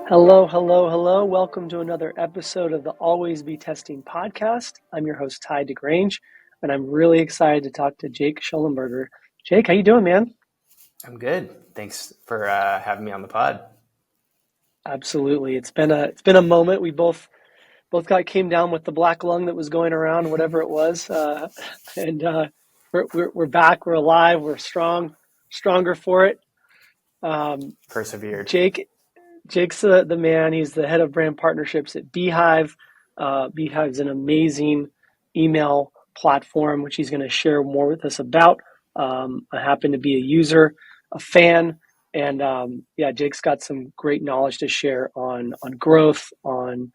Hello, hello, hello. Welcome to another episode of the Always Be Testing podcast. I'm your host, DeGrange, and I'm really excited to talk to Jake Schonberger. Jake, how you doing, man? I'm good. Thanks for having me on the pod. Absolutely. It's been a moment. We both came down with the black lung that was going around, whatever it was, and we're back. We're alive. We're stronger for it. Um, Persevered. Jake Jake's the man. He's the head of brand partnerships at Beehive. Beehive's an amazing email platform, which he's going to share more with us about. I happen to be a user, a fan, and yeah, Jake's got some great knowledge to share on growth, on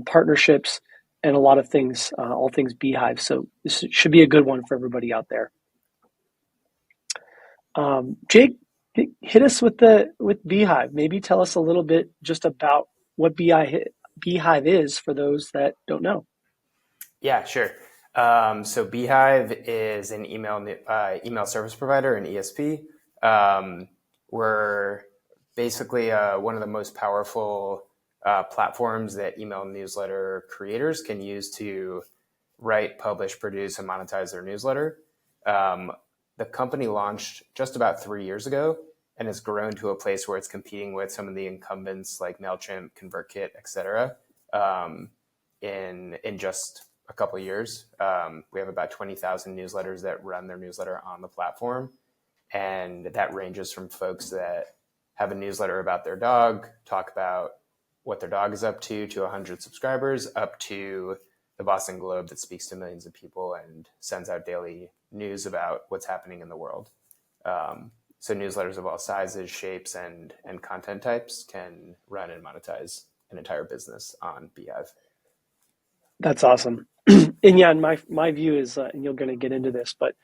partnerships, and a lot of things, all things Beehive. So this should be a good one for everybody out there. Jake, hit us with Beehive. Maybe tell us a little bit just about what Beehive is for those that don't know. Yeah, sure. So Beehive is an email service provider, an ESP. We're basically one of the most powerful platforms that email newsletter creators can use to write, publish, produce, and monetize their newsletter. The company launched just about 3 years ago and has grown to a place where it's competing with some of the incumbents like MailChimp, ConvertKit, et cetera, in just a couple of years. We have about 20,000 newsletters that run their newsletter on the platform. And that ranges from folks that have a newsletter about their dog, talk about what their dog is up to 100 subscribers, up to the Boston Globe that speaks to millions of people and sends out daily news about what's happening in the world. So newsletters of all sizes, shapes, and content types can run and monetize an entire business on Beehive. That's awesome. And yeah, and my view is, and you're going to get into this, but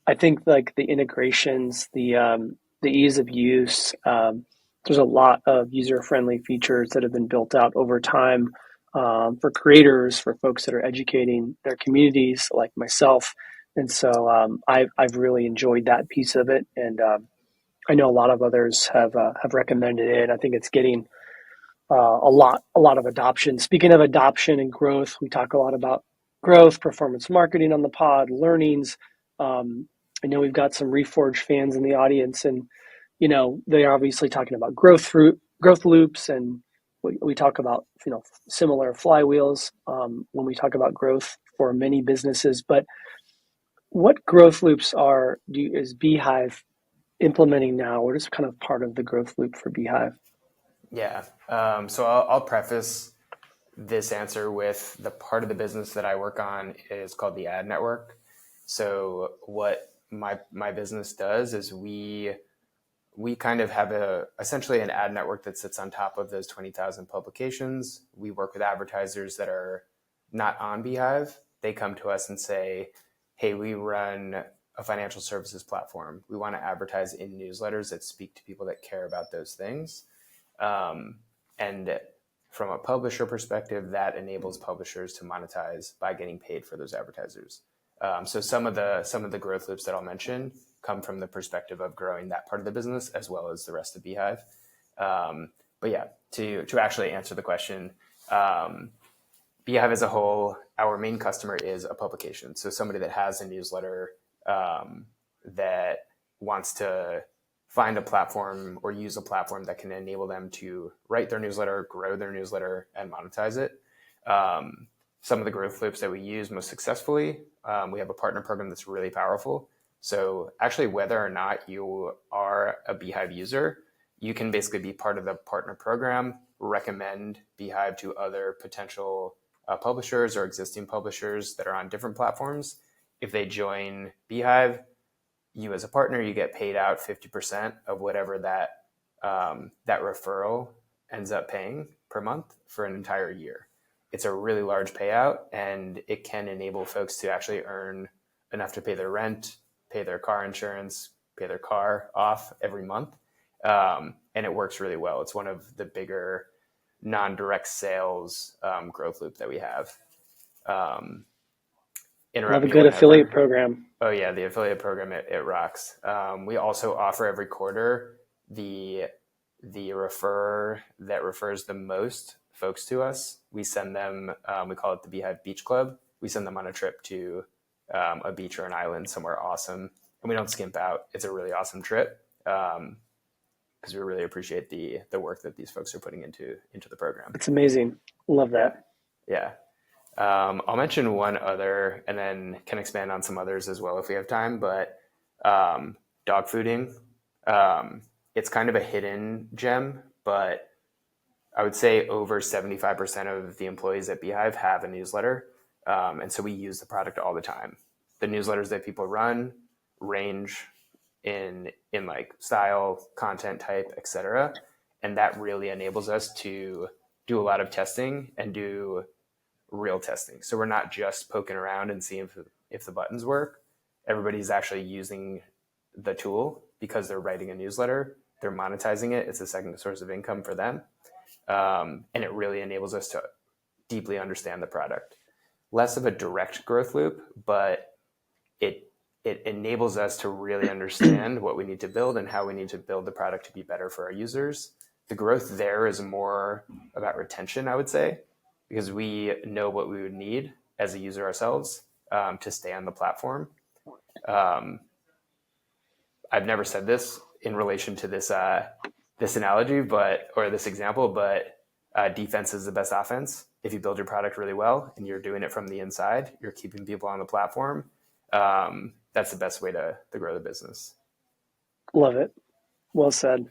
I think like the integrations, the ease of use. There's a lot of user-friendly features that have been built out over time for creators, for folks that are educating their communities, like myself. And so I've really enjoyed that piece of it, and I know a lot of others have recommended it. I think it's getting a lot of adoption. Speaking of adoption and growth, we talk a lot about growth, performance marketing on the pod, learnings. I know we've got some Reforge fans in the audience, and they're obviously talking about growth loops, and we talk about similar flywheels when we talk about growth for many businesses. But what growth loops is Beehive implementing now? What is kind of part of the growth loop for Beehive? Yeah. So I'll preface this answer with the part of the business that I work on is called the ad network. So what my business does is we kind of have essentially an ad network that sits on top of those 20,000 publications. We work with advertisers that are not on Beehive. They come to us and say, hey, we run a financial services platform. We want to advertise in newsletters that speak to people that care about those things. And from a publisher perspective, that enables publishers to monetize by getting paid for those advertisers. So some of the growth loops that I'll mention come from the perspective of growing that part of the business as well as the rest of Beehive. But yeah, to actually answer the question, Beehive as a whole, our main customer is a publication. So somebody that has a newsletter that wants to find a platform or use a platform that can enable them to write their newsletter, grow their newsletter, and monetize it. Some of the growth loops that we use most successfully, we have a partner program that's really powerful. So actually, whether or not you are a Beehive user, you can basically be part of the partner program, recommend Beehive to other potential publishers or existing publishers that are on different platforms. If they join Beehive, you as a partner, you get paid out 50% of whatever that referral ends up paying per month for an entire year. It's a really large payout, and it can enable folks to actually earn enough to pay their rent, pay their car insurance, pay their car off every month. And it works really well. It's one of the bigger non-direct sales growth loop that we have. Love a good affiliate program. Oh yeah, the affiliate program, it rocks. We also offer every quarter the the referrer that refers the most folks to us, we send them, we call it the Beehive Beach Club. We send them on a trip to a beach or an island somewhere awesome. And we don't skimp out. It's a really awesome trip because we really appreciate the work that these folks are putting into the program. It's amazing. Love that. Yeah. I'll mention one other and then can expand on some others as well if we have time. But dog fooding, it's kind of a hidden gem, but I would say over 75% of the employees at Beehive have a newsletter. And so we use the product all the time. The newsletters that people run range in like style, content type, etc. And that really enables us to do a lot of testing and do real testing. So we're not just poking around and seeing if the buttons work. Everybody's actually using the tool because they're writing a newsletter. They're monetizing it. It's a second source of income for them. And it really enables us to deeply understand the product. Less of a direct growth loop, but it enables us to really understand what we need to build and how we need to build the product to be better for our users. The growth there is more about retention, I would say, because we know what we would need as a user ourselves to stay on the platform. I've never said this in relation to this analogy, or this example, but defense is the best offense. If you build your product really well and you're doing it from the inside, you're keeping people on the platform. That's the best way to grow the business. Love it. Well said.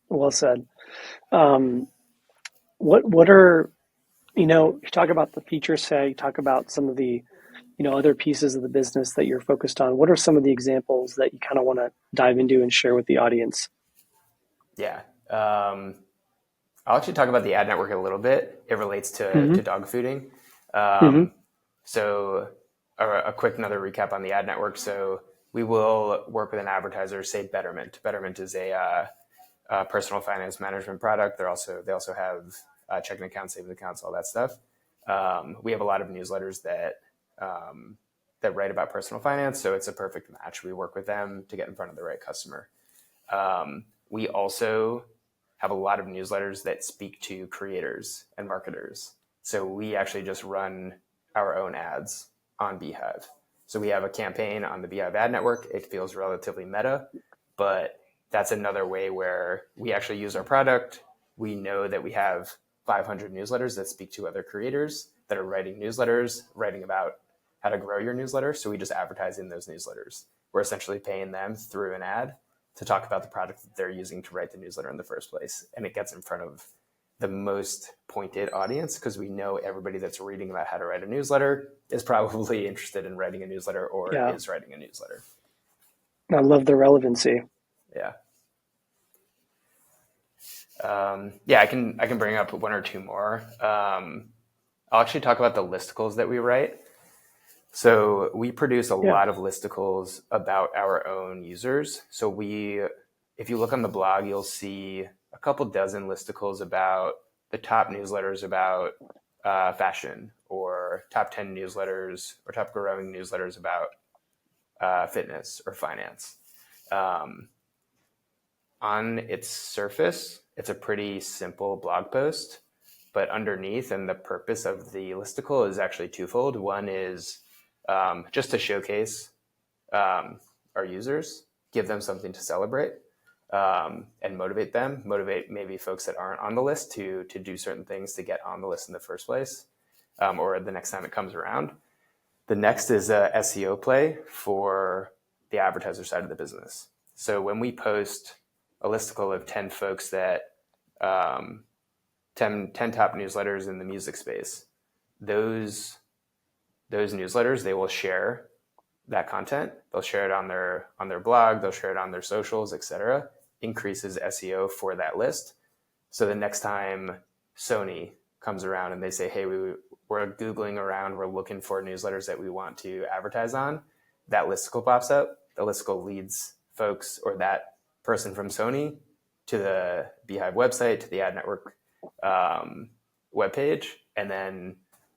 Well said. What are, you talk about the feature set, you talk about some of the, other pieces of the business that you're focused on. What are some of the examples that you kind of want to dive into and share with the audience? Yeah. I'll actually talk about the ad network a little bit. It relates to dog fooding. So a quick another recap on the ad network. So we will work with an advertiser, say Betterment. Betterment is a personal finance management product. They also have checking accounts, savings accounts, all that stuff. We have a lot of newsletters that write about personal finance, so it's a perfect match. We work with them to get in front of the right customer. We also have a lot of newsletters that speak to creators and marketers. So we actually just run our own ads on Beehive. So we have a campaign on the Beehive ad network. It feels relatively meta, but that's another way where we actually use our product. We know that we have 500 newsletters that speak to other creators that are writing newsletters, writing about how to grow your newsletter. So we just advertise in those newsletters. We're essentially paying them through an ad to talk about the product that they're using to write the newsletter in the first place. And it gets in front of the most pointed audience because we know everybody that's reading about how to write a newsletter is probably interested in writing a newsletter or is writing a newsletter. I love the relevancy. Yeah. I can bring up one or two more. I'll actually talk about the listicles that we write. So we produce a lot of listicles about our own users. So if you look on the blog, you'll see a couple dozen listicles about the top newsletters about fashion, or top 10 newsletters or top growing newsletters about fitness or finance. On its surface, it's a pretty simple blog post, but underneath, and the purpose of the listicle is actually twofold. One is just to showcase our users, give them something to celebrate, and motivate maybe folks that aren't on the list to do certain things to get on the list in the first place, or the next time it comes around. The next is a SEO play for the advertiser side of the business. So when we post a listicle of 10 folks that 10 top newsletters in the music space, those newsletters, they will share that content. They'll share it on their blog, they'll share it on their socials, etc. Increases SEO for that list. So the next time Sony comes around and they say, hey, we're Googling around, we're looking for newsletters that we want to advertise on, that listicle pops up. The listicle leads folks or that person from Sony to the Beehive website, to the ad network webpage, and then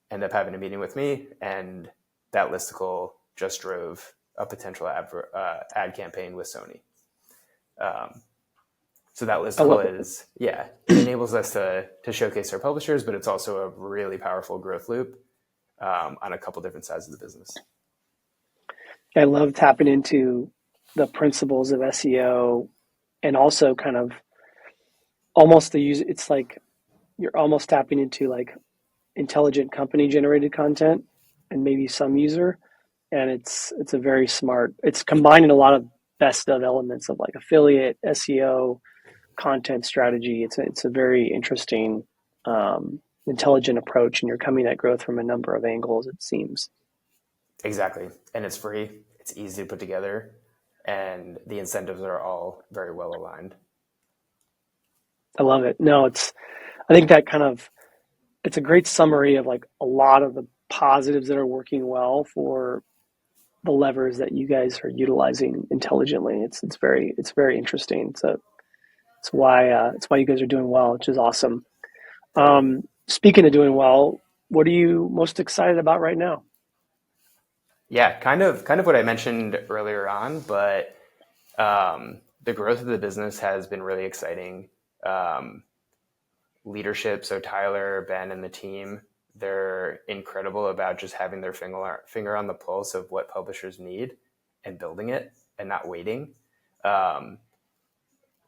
end up having a meeting with me. And that listicle just drove a potential ad campaign with Sony. So that I love listicle is, yeah, it enables us to showcase our publishers, but it's also a really powerful growth loop on a couple different sides of the business. I love tapping into the principles of SEO and also kind of almost the use. It's like you're almost tapping into like intelligent company generated content and maybe some user, and it's a very smart. It's combining a lot of best of elements of like affiliate SEO content strategy. It's a very interesting, intelligent approach, and you're coming at growth from a number of angles. It seems. Exactly. And it's free, it's easy to put together, and the incentives are all very well aligned. I love it. No, it's. I think that kind of it's a great summary of like a lot of the positives that are working well for the levers that you guys are utilizing intelligently. It's very interesting. It's why you guys are doing well, which is awesome. Totally. Speaking of doing well, what are you most excited about right now? Yeah, kind of what I mentioned earlier on, but the growth of the business has been really exciting. Um, Leadership, so Tyler, Ben, and the team, they're incredible about just having their finger on the pulse of what publishers need and building it and not waiting. Um,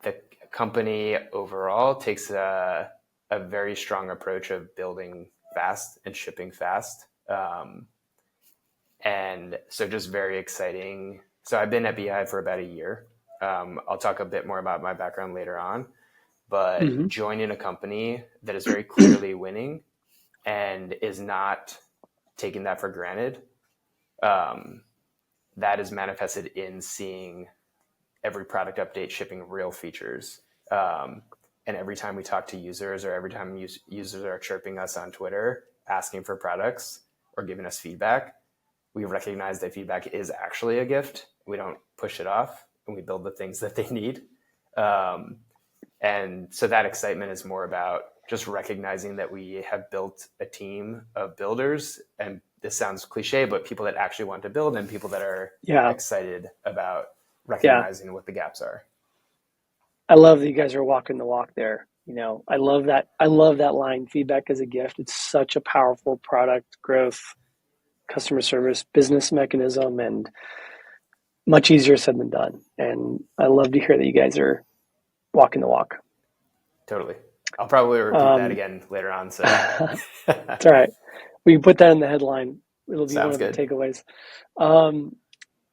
the company overall takes a very strong approach of building fast and shipping fast. And so just very exciting. So I've been at Beehive for about a year. I'll talk a bit more about my background later on, but Mm-hmm. joining a company that is very clearly winning and is not taking that for granted, um, that is manifested in seeing every product update shipping real features. And every time we talk to users or every time users are chirping us on Twitter, asking for products or giving us feedback, we recognize that feedback is actually a gift. We don't push it off and we build the things that they need. Um, and so that excitement is more about just recognizing that we have built a team of builders. And this sounds cliche, but people that actually want to build and people that are Yeah, excited about yeah. recognizing what the gaps are. I love that you guys are walking the walk there. I love that. I love that line. Feedback is a gift. It's such a powerful product growth, customer service, business mechanism, and much easier said than done. And I love to hear that you guys are walking the walk. Totally. I'll probably repeat that Um, again later on. So it's all right. We can put that in the headline. It'll be one sounds of the good. takeaways. Um,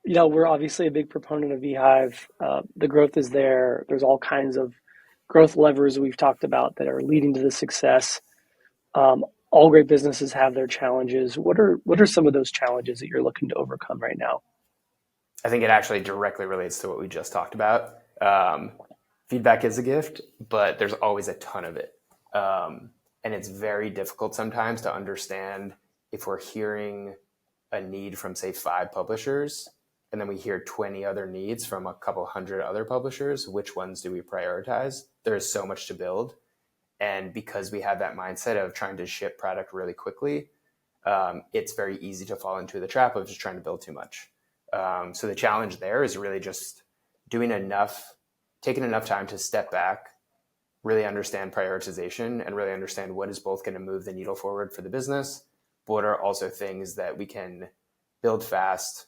we're obviously a big proponent of Beehive. The growth is there. There's all kinds of growth levers we've talked about that are leading to the success. All great businesses have their challenges. What are some of those challenges that you're looking to overcome right now? I think it actually directly relates to what we just talked about. Feedback is a gift, but there's always a ton of it. And it's very difficult sometimes to understand if we're hearing a need from, say, 5 publishers, and then we hear 20 other needs from a couple hundred other publishers, which ones do we prioritize? There's so much to build. And because we have that mindset of trying to ship product really quickly, it's very easy to fall into the trap of just trying to build too much. So the challenge there is really just doing enough, taking enough time to step back, really understand prioritization, and really understand what is both going to move the needle forward for the business, but what are also things that we can build fast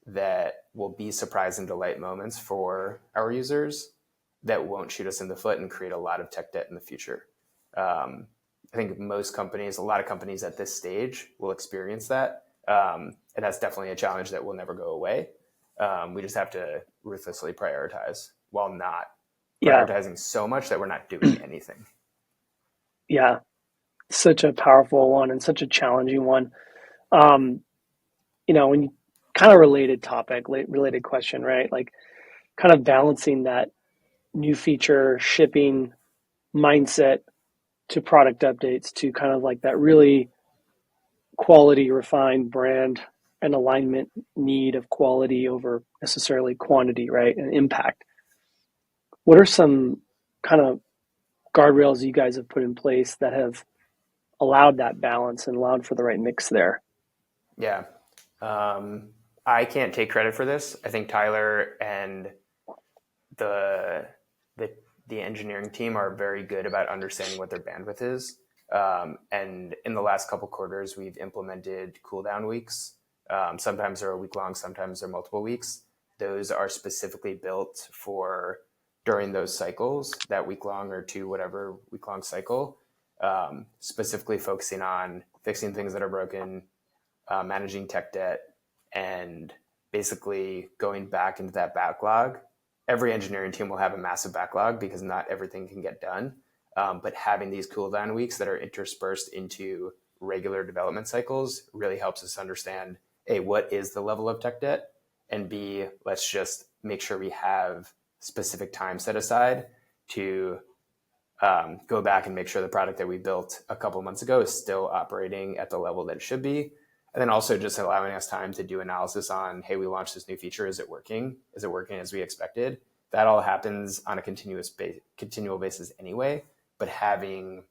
that will be surprise and delight moments for our users that won't shoot us in the foot and create a lot of tech debt in the future. I think most companies, a lot of companies at this stage will experience that. And that's definitely a challenge that will never go away. We just have to ruthlessly prioritize while not Yeah, prioritizing so much that we're not doing anything. yeah, such a powerful one and such a challenging one. Um, when you kind of related topic, related question, right? Like kind of balancing that new feature shipping mindset to product updates to kind of like that really quality refined brand and alignment need of quality over necessarily quantity, right? And impact. What are some kind of guardrails you guys have put in place that have allowed that balance and allowed for the right mix there? Yeah. Um, I can't take credit for this. I think Tyler and the the the engineering team are very good about understanding what their bandwidth is. And in the last couple quarters, we've implemented cooldown weeks. Sometimes they're a week long, sometimes they're multiple weeks. Those are specifically built for during those cycles, that week long or two, whatever week long cycle, specifically focusing on fixing things that are broken, managing tech debt, and basically going back into that backlog. Every engineering team will have a massive backlog because not everything can get done. But having these cooldown weeks that are interspersed into regular development cycles really helps us understand, A, what is the level of tech debt? And B, let's just make sure we have specific time set aside to go back and make sure the product that we built a couple months ago is still operating at the level that it should be. And then also just allowing us time to do analysis on, hey, we launched this new feature. Is it working? Is it working as we expected? That all happens on a continual basis anyway. But having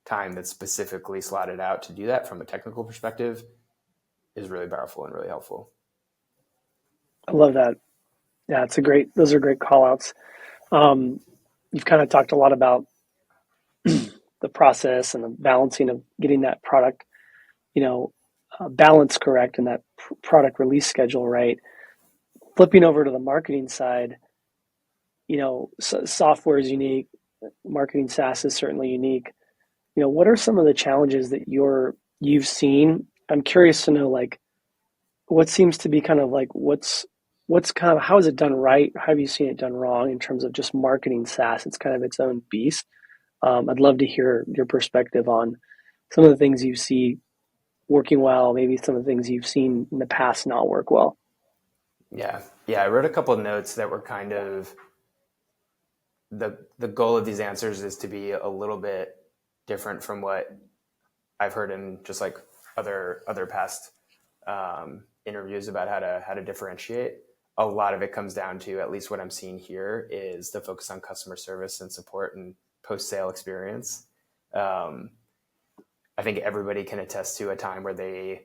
time that's specifically slotted out to do that from a technical perspective is really powerful and really helpful. I love that. Yeah, those are great call outs. You've kind of talked a lot about the process and the balancing of getting that product, balance correct and that product release schedule right. Flipping over to the marketing side, software is unique. Marketing SaaS is certainly unique. What are some of the challenges that you've seen? I'm curious to know, like, what seems to be kind of like what's kind of how is it done right? How have you seen it done wrong in terms of just marketing SaaS? It's kind of its own beast. I'd love to hear your perspective on some of the things you see working well, maybe some of the things you've seen in the past not work well. Yeah. I wrote a couple of notes that were kind of the goal of these answers is to be a little bit different from what I've heard in just like other past interviews about how to differentiate. A lot of it comes down to, at least what I'm seeing here, is the focus on customer service and support and post-sale experience. I think everybody can attest to a time where they,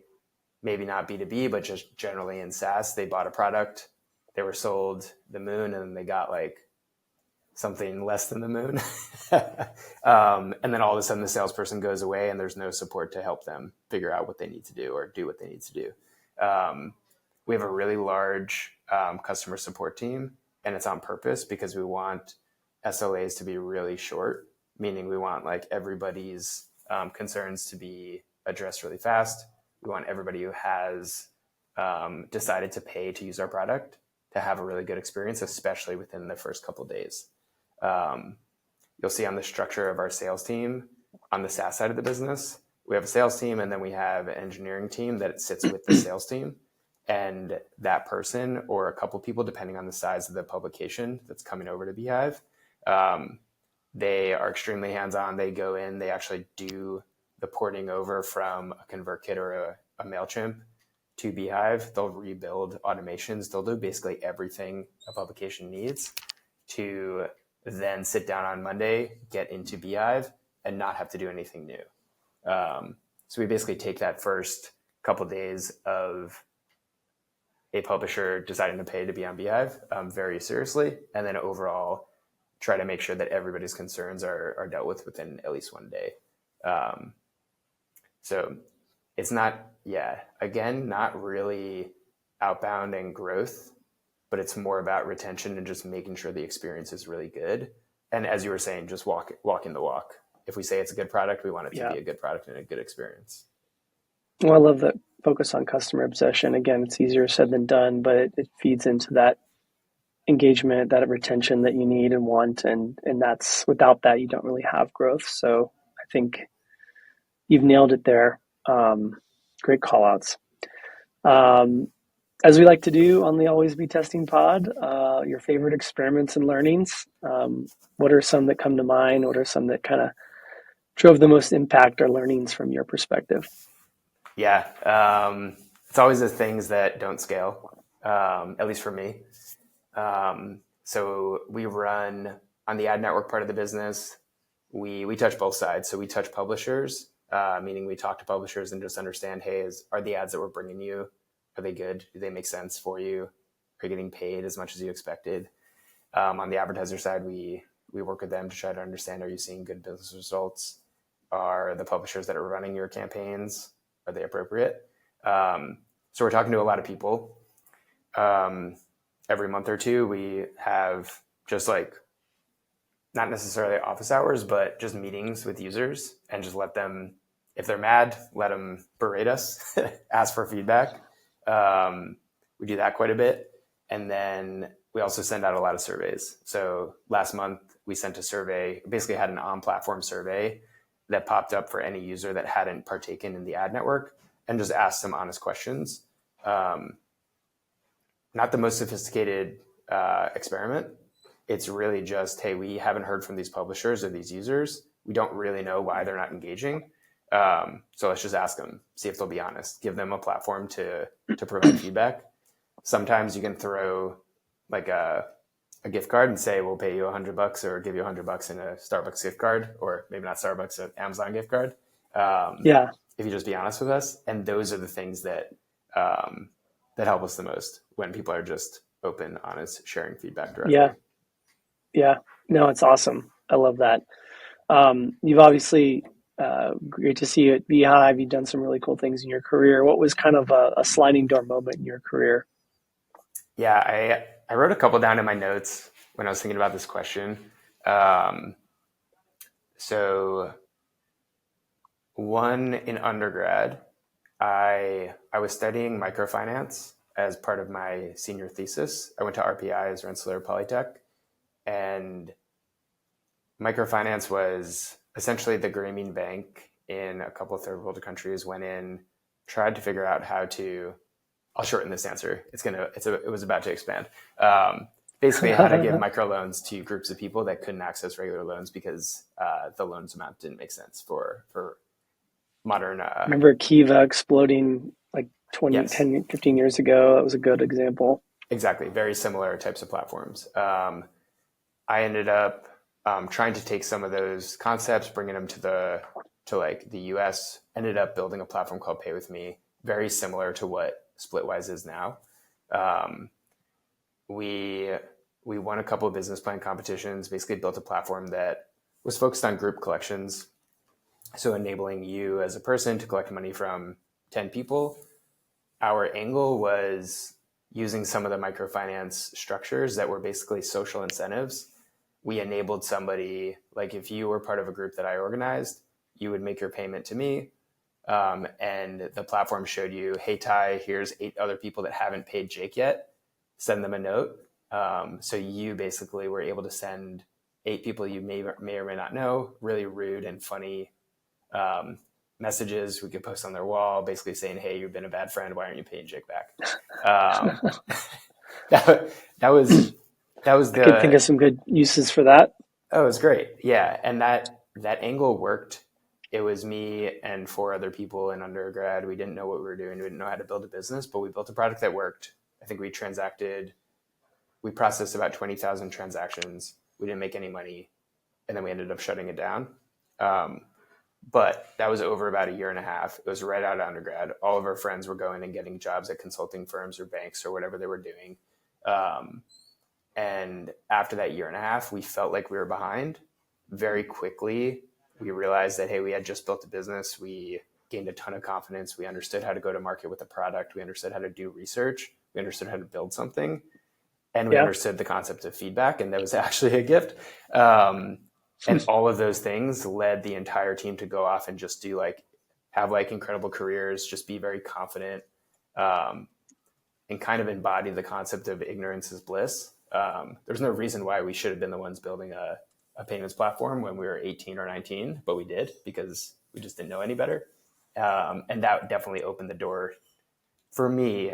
maybe not B2B, but just generally in SaaS, they bought a product, they were sold the moon, and they got like something less than the moon. And then all of a sudden the salesperson goes away and there's no support to help them figure out what they need to do or do what they need to do. We have a really large customer support team, and it's on purpose because we want SLAs to be really short, meaning we want like everybody's concerns to be addressed really fast. We want everybody who has decided to pay to use our product to have a really good experience, especially within the first couple of days. You'll see on the structure of our sales team on the SaaS side of the business, we have a sales team and then we have an engineering team that sits with the sales team. And that person or a couple people, depending on the size of the publication that's coming over to Beehive, they are extremely hands-on. They go in, they actually do the porting over from a ConvertKit or a MailChimp to Beehive. They'll rebuild automations. They'll do basically everything a publication needs to then sit down on Monday, get into Beehive, and not have to do anything new. So we basically take that first couple of days of a publisher deciding to pay to be on Beehive very seriously, and then overall try to make sure that everybody's concerns are dealt with within at least one day. So it's not, not really outbound and growth, but it's more about retention and just making sure the experience is really good. And as you were saying, just walking the walk. If we say it's a good product, we want it to be a good product and a good experience. Well, I love that focus on customer obsession. Again, it's easier said than done, but it feeds into that engagement, that retention that you need and want. And that's, without that, you don't really have growth. So I think you've nailed it there. Great call outs. As we like to do on the Always Be Testing pod, your favorite experiments and learnings. What are some that come to mind? What are some that kind of drove the most impact or learnings from your perspective? Yeah, it's always the things that don't scale, at least for me. So we run on the ad network part of the business. We touch both sides. So we touch publishers, meaning we talk to publishers and just understand, hey, are the ads that we're bringing you, are they good? Do they make sense for you? Are you getting paid as much as you expected? On the advertiser side, we we work with them to try to understand, are you seeing good business results? Are the publishers that are running your campaigns, are they appropriate? So we're talking to a lot of people. Every month or two, we have just like, not necessarily office hours, but just meetings with users and just let them, if they're mad, let them berate us, ask for feedback. We do that quite a bit. And then we also send out a lot of surveys. So last month we sent a survey, basically had an on-platform survey that popped up for any user that hadn't partaken in the ad network and just asked some honest questions. Not the most sophisticated experiment. It's really just, hey, we haven't heard from these publishers or these users. We don't really know why they're not engaging. So let's just ask them, see if they'll be honest, give them a platform to provide feedback. Sometimes you can throw like a gift card and say, we'll pay you $100 or give you $100 in a Starbucks gift card, or maybe not Starbucks, an Amazon gift card. Yeah. If you just be honest with us. And those are the things that help us the most, when people are just open, honest, sharing feedback directly. Yeah. Yeah. No, it's awesome. I love that. You've obviously, great to see you at Beehive. You've done some really cool things in your career. What was kind of a sliding door moment in your career? Yeah, I wrote a couple down in my notes when I was thinking about this question. So one, in undergrad, I was studying microfinance as part of my senior thesis. I went to RPI's, Rensselaer Polytech, and microfinance was essentially the Grameen Bank in a couple of third world countries. Went in, tried to figure out how to, I'll shorten this answer. It was about to expand. Basically how to give microloans to groups of people that couldn't access regular loans because the loans amount didn't make sense for modern. Remember Kiva exploding like 20, Yes. 10, 15 years ago? That was a good example. Exactly. Very similar types of platforms. I ended up trying to take some of those concepts, bringing them to the US, ended up building a platform called Pay With Me, very similar to what Splitwise is now. We won a couple of business plan competitions, basically built a platform that was focused on group collections. So enabling you as a person to collect money from 10 people. Our angle was using some of the microfinance structures that were basically social incentives. We enabled somebody, like if you were part of a group that I organized, you would make your payment to me. And the platform showed you, hey, Ty, here's 8 other people that haven't paid Jake yet. Send them a note. So you basically were able to send 8 people you may or may not know, really rude and funny messages we could post on their wall, basically saying, hey, you've been a bad friend. Why aren't you paying Jake back? That was the. I could think of some good uses for that. Oh, it was great. Yeah. And that angle worked. It was me and 4 other people in undergrad. We didn't know what we were doing. We didn't know how to build a business, but we built a product that worked. I think we processed about 20,000 transactions. We didn't make any money. And then we ended up shutting it down. But that was over about a year and a half. It was right out of undergrad. All of our friends were going and getting jobs at consulting firms or banks or whatever they were doing. And after that year and a half, we felt like we were behind. Very quickly, we realized that, hey, we had just built a business. We gained a ton of confidence. We understood how to go to market with a product. We understood how to do research. We understood how to build something. And we understood the concept of feedback. And that was actually a gift. And all of those things led the entire team to go off and just have incredible careers, just be very confident, and kind of embody the concept of ignorance is bliss. There's no reason why we should have been the ones building a payments platform when we were 18 or 19, but we did because we just didn't know any better. And that definitely opened the door for me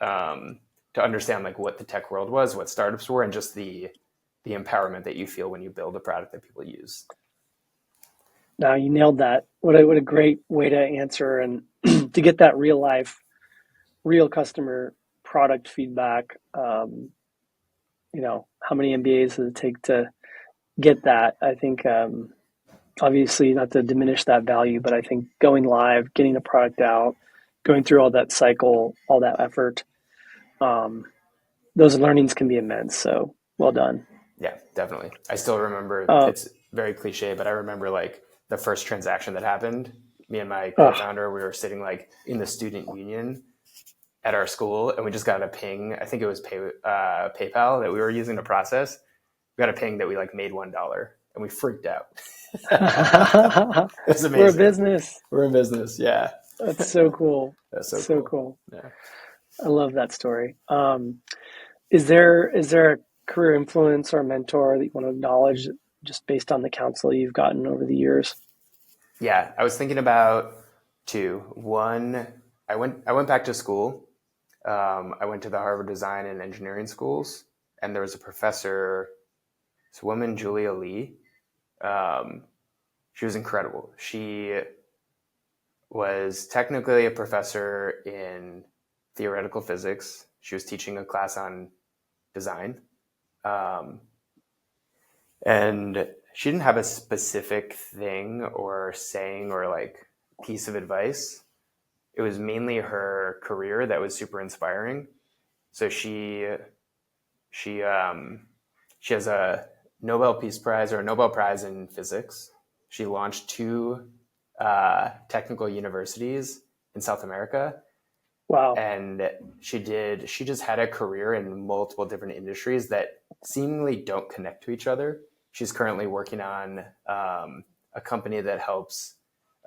to understand what the tech world was, what startups were, and just the empowerment that you feel when you build a product that people use. Now you nailed that. What a great way to answer and to get that real life, real customer product feedback. How many MBAs does it take to get that? I think, obviously not to diminish that value, but I think going live, getting a product out, going through all that cycle, all that effort, those learnings can be immense. So well done. Yeah, definitely. I still remember, Uh, it's very cliche, but I remember like the first transaction that happened. Me and my oh, co-founder, we were sitting like in the student union at our school, and we just got a ping. I think it was PayPal that we were using to process. We got a ping that we like made $1, and we freaked out. It was we're a amazing. business. We're in business. Yeah, That's so cool. that's so So cool. cool. Yeah. I love that story. Is there a career influence or mentor that you want to acknowledge just based on the counsel you've gotten over the years? Yeah, I was thinking about two. One, I went back to school. I went to the Harvard Design and Engineering schools, and there was a professor, this woman, Julia Lee. Um, she was incredible. She was technically a professor in theoretical physics. She was teaching a class on design. Um, and she didn't have a specific thing or saying or like piece of advice. It was mainly her career that was super inspiring. So she she has a Nobel Peace Prize or a Nobel Prize in physics. She launched two technical universities in South America, Wow. and she just had a career in multiple different industries that seemingly don't connect to each other. She's currently working on a company that helps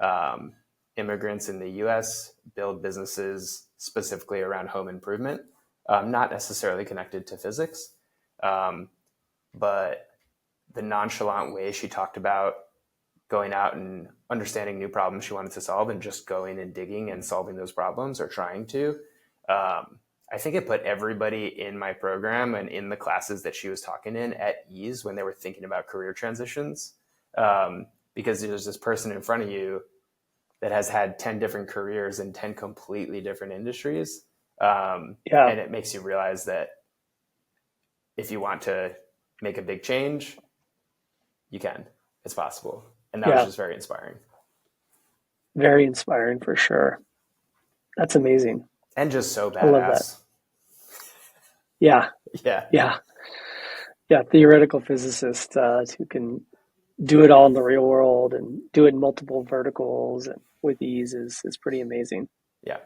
um, immigrants in the US build businesses specifically around home improvement, not necessarily connected to physics, um, but the nonchalant way she talked about going out and understanding new problems she wanted to solve and just going and digging and solving those problems or trying to. I think it put everybody in my program and in the classes that she was talking in at ease when they were thinking about career transitions. Because there's this person in front of you that has had 10 different careers in 10 completely different industries. Yeah. And it makes you realize that if you want to make a big change, you can. It's possible. And that was Yeah. just very inspiring. Very inspiring for sure. That's amazing. And just so I love that. badass. Yeah. Yeah. Yeah. Yeah. Theoretical physicist who can do it all in the real world and do it in multiple verticals and with ease is pretty amazing. Yeah.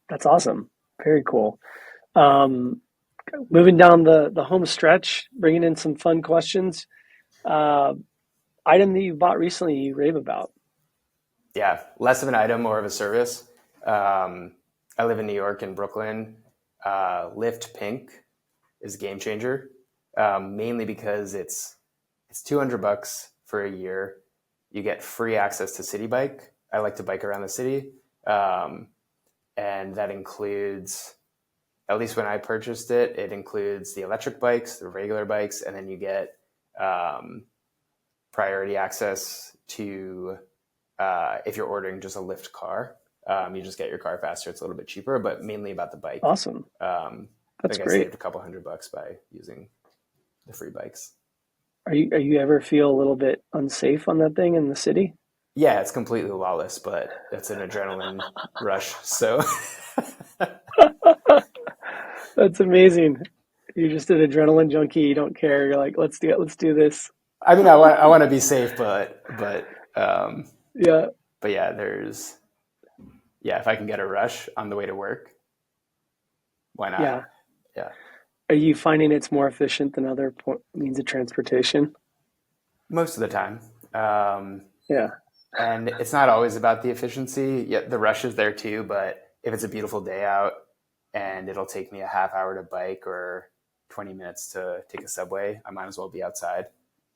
That's awesome. Very cool. Um, moving down the home stretch, bringing in some fun questions. Uh, item that you bought recently you rave about. Yeah. Less of an item, more of a service. Um, I live in New York in Brooklyn. Lyft Pink is a game changer, mainly because it's $200 for a year. You get free access to City Bike. I like to bike around the city, um, and that includes, at least when I purchased it, it includes the electric bikes, the regular bikes, and then you get um, priority access to if you're ordering just a Lyft car. You just get your car faster. It's a little bit cheaper, but mainly about the bike. Awesome. I That's think I great. saved a couple $100 by using the free bikes. Are you ever feel a little bit unsafe on that thing in the city? Yeah, it's completely lawless, but it's an adrenaline rush. So That's amazing. You're just an adrenaline junkie. You don't care. You're like, let's do it. Let's do this. I mean, I want to be safe, Yeah. but yeah, yeah, if I can get a rush on the way to work, why not? Yeah. Yeah, Are you finding it's more efficient than other means of transportation? most of the time. Um, Yeah. and it's not always about the efficiency. Yeah, the rush is there too, but if it's a beautiful day out and it'll take me a half hour to bike or 20 minutes to take a subway, I might as well be outside.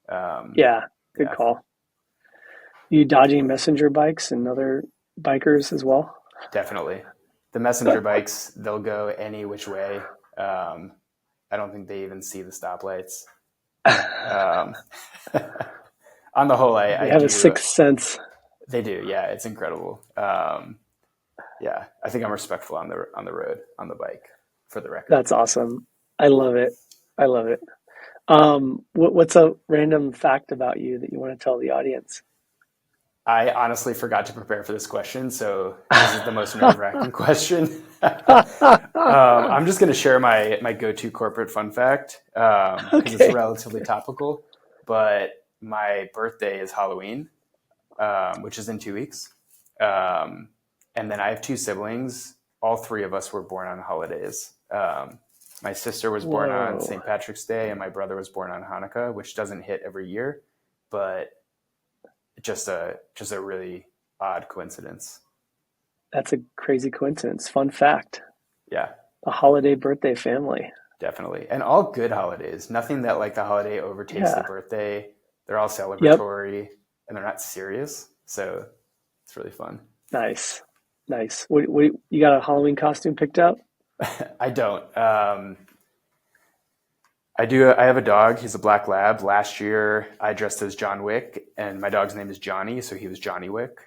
Um, Yeah. Good yeah, call. You dodging messenger bikes and other bikers as well? definitely. The messenger bikes, they'll go any which way. Um, I don't think they even see the stoplights. Um, on the whole, They I have a do. sixth sense. They do. Yeah, it's incredible. Yeah, I think I'm respectful on the road on the bike, for the record. That's awesome. I love it. I love it. What's a random fact about you that you want to tell the audience? I honestly forgot to prepare for this question, so this is the most nerve-wracking question. I'm just going to share my go-to corporate fun fact because it's Okay. relatively topical. But my birthday is Halloween, which is in 2 weeks. Um, and then I have two siblings. All three of us were born on holidays. My sister was born on Whoa. St. Patrick's Day, and my brother was born on Hanukkah, which doesn't hit every year, but just a really odd coincidence. That's a crazy coincidence. Fun fact. Yeah, A holiday birthday family. definitely. And all good holidays. Nothing that like the holiday overtakes the Yeah. birthday. They're all Yep. celebratory and they're not serious. So it's really fun. Nice. Nice. What, you got a Halloween costume picked up? I don't. I do. I have a dog. He's a black lab. Last year, I dressed as John Wick, and my dog's name is Johnny, so he was Johnny Wick.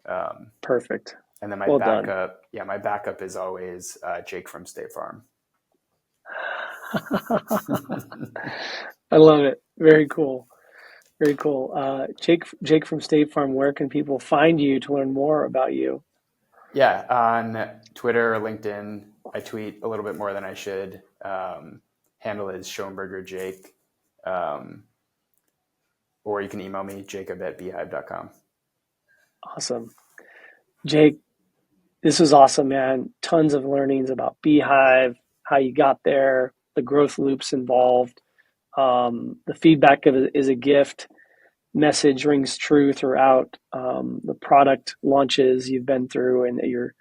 Um, Perfect. and then my Well done. backup, yeah, my backup is always Jake from State Farm. I love it. Very cool. Very cool. Jake from State Farm, where can people find you to learn more about you? Yeah, on Twitter or LinkedIn, I tweet a little bit more than I should. Handle is Schonberger Jake, um, or you can email me jacob@beehive.com. Awesome. Jake, this was awesome, man. Tons of learnings about Beehive, how you got there, the growth loops involved. The feedback is a gift. Message rings true throughout the product launches you've been through and that you're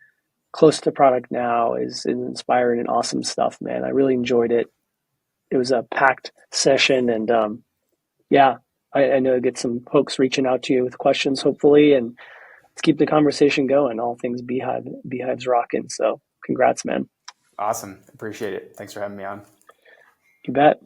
close to product now is inspiring and awesome stuff, man. I really enjoyed it. It was a packed session, and yeah, I know I get some folks reaching out to you with questions, hopefully, and let's keep the conversation going. All things Beehive, Beehive's rocking. So, congrats, man. Awesome. Appreciate it. Thanks for having me on. You bet.